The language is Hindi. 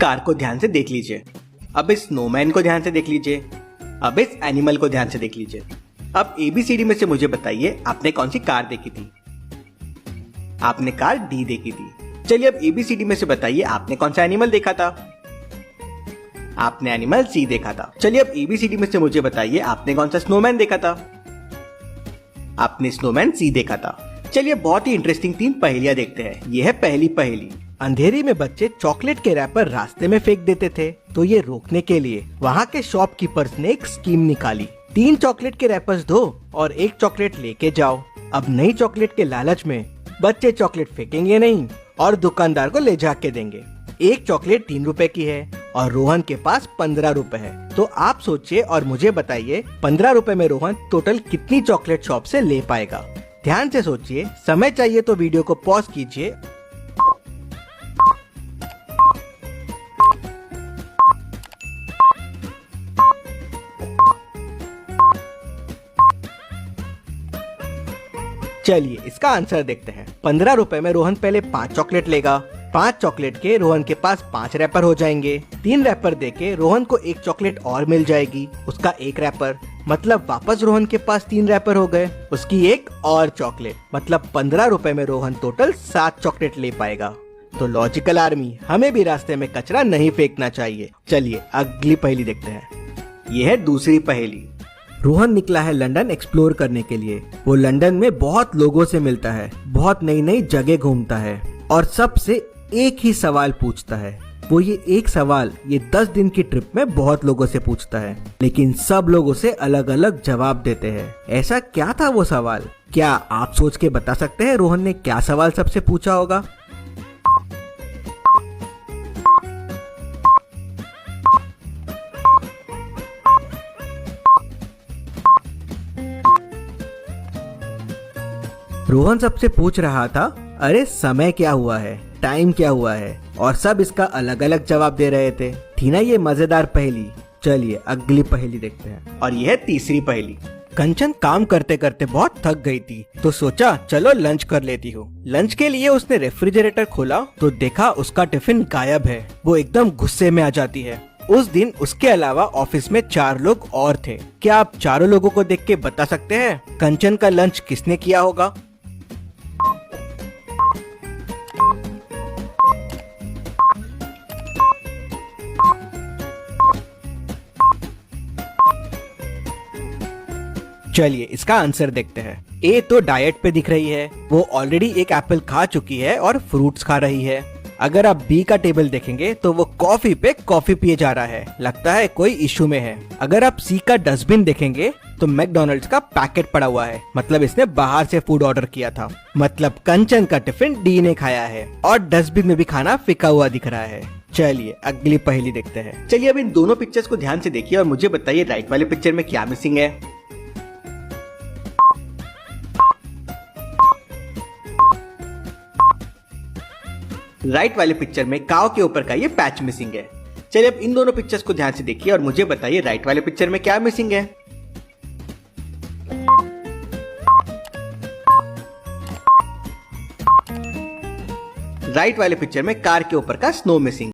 कार को ध्यान से देख लीजिए। अब इस स्नोमैन को ध्यान से देख लीजिए। अब इस एनिमल को ध्यान से देख लीजिए। अब ABCD में से मुझे बताइए आपने कौन सी कार देखी थी। आपने कार D देखी थी। चलिए अब ABCD में से बताइए आपने कौन सा एनिमल देखा था। आपने एनिमल C देखा था। चलिए अब ABCD में से मुझे बताइए आपने कौन सा स्नोमैन देखा था। आपने स्नोमैन C देखा था। चलिए बहुत ही इंटरेस्टिंग 3 पहेलियां देखते हैं। यह है पहली पहेली। अंधेरी में बच्चे चॉकलेट के रैपर रास्ते में फेंक देते थे, तो ये रोकने के लिए वहाँ के शॉपकीपर्स ने एक स्कीम निकाली। 3 चॉकलेट के रैपर्स दो और 1 चॉकलेट लेके जाओ। अब नई चॉकलेट के लालच में बच्चे चॉकलेट फेंकेंगे नहीं और दुकानदार को ले जाके देंगे। 1 चॉकलेट 3 रुपए की है और रोहन के पास 15 रुपए है। तो आप सोचिए और मुझे बताइए 15 रुपए में रोहन टोटल कितनी चॉकलेट शॉप से ले पाएगा। ध्यान से सोचिए, समय चाहिए तो वीडियो को पॉज कीजिए। चलिए इसका आंसर देखते हैं। 15 रुपए में रोहन पहले 5 चॉकलेट लेगा। 5 चॉकलेट के रोहन के पास 5 रैपर हो जाएंगे। 3 रैपर देके रोहन को 1 चॉकलेट और मिल जाएगी, उसका 1 रैपर, मतलब वापस रोहन के पास 3 रैपर हो गए, उसकी 1 और चॉकलेट, मतलब 15 रुपए में रोहन टोटल 7 चॉकलेट ले पाएगा। तो लॉजिकल आर्मी, हमें भी रास्ते में कचरा नहीं फेंकना चाहिए। चलिए अगली पहेली देखते हैं। यह है दूसरी पहेली। रोहन निकला है लंदन एक्सप्लोर करने के लिए। वो लंदन में बहुत लोगों से मिलता है, बहुत नई नई जगह घूमता है और सबसे एक ही सवाल पूछता है। वो ये एक सवाल ये 10 दिन की ट्रिप में बहुत लोगों से पूछता है, लेकिन सब लोगों से अलग अलग जवाब देते हैं। ऐसा क्या था वो सवाल? क्या आप सोच के बता सकते हैं रोहन ने क्या सवाल सबसे पूछा होगा? रोहन सबसे पूछ रहा था, अरे समय क्या हुआ है, टाइम क्या हुआ है, और सब इसका अलग अलग जवाब दे रहे थे। थी ना ये मजेदार पहेली। चलिए अगली पहेली देखते हैं। और यह है तीसरी पहेली। कंचन काम करते करते बहुत थक गई थी, तो सोचा चलो लंच कर लेती हूँ। लंच के लिए उसने रेफ्रिजरेटर खोला तो देखा उसका टिफिन गायब है। वो एकदम गुस्से में आ जाती है। उस दिन उसके अलावा ऑफिस में 4 लोग और थे। क्या आप चारों लोगों को देख के बता सकते हैं कंचन का लंच किसने किया होगा? चलिए इसका आंसर देखते हैं। ए तो डाइट पे दिख रही है, वो ऑलरेडी एक एप्पल खा चुकी है और फ्रूट्स खा रही है। अगर आप बी का टेबल देखेंगे तो वो कॉफी पे कॉफी पिए जा रहा है, लगता है कोई इशू में है। अगर आप सी का डस्टबिन देखेंगे तो मैकडॉनल्ड्स का पैकेट पड़ा हुआ है, मतलब इसने बाहर से फूड ऑर्डर किया था। मतलब कंचन का टिफिन डी ने खाया है और डस्टबिन में भी खाना फेंका हुआ दिख रहा है। चलिए अगली पहेली देखते हैं। चलिए अब इन दोनों पिक्चर्स को ध्यान से देखिए और मुझे बताइए राइट वाले पिक्चर में क्या मिसिंग है। राइट वाले पिक्चर में काऊ के ऊपर का ये पैच मिसिंग है। चलिए अब इन दोनों पिक्चर्स को ध्यान से देखिए और मुझे बताइए राइट वाले पिक्चर में क्या मिसिंग है। राइट वाले पिक्चर में कार के ऊपर का स्नो मिसिंग।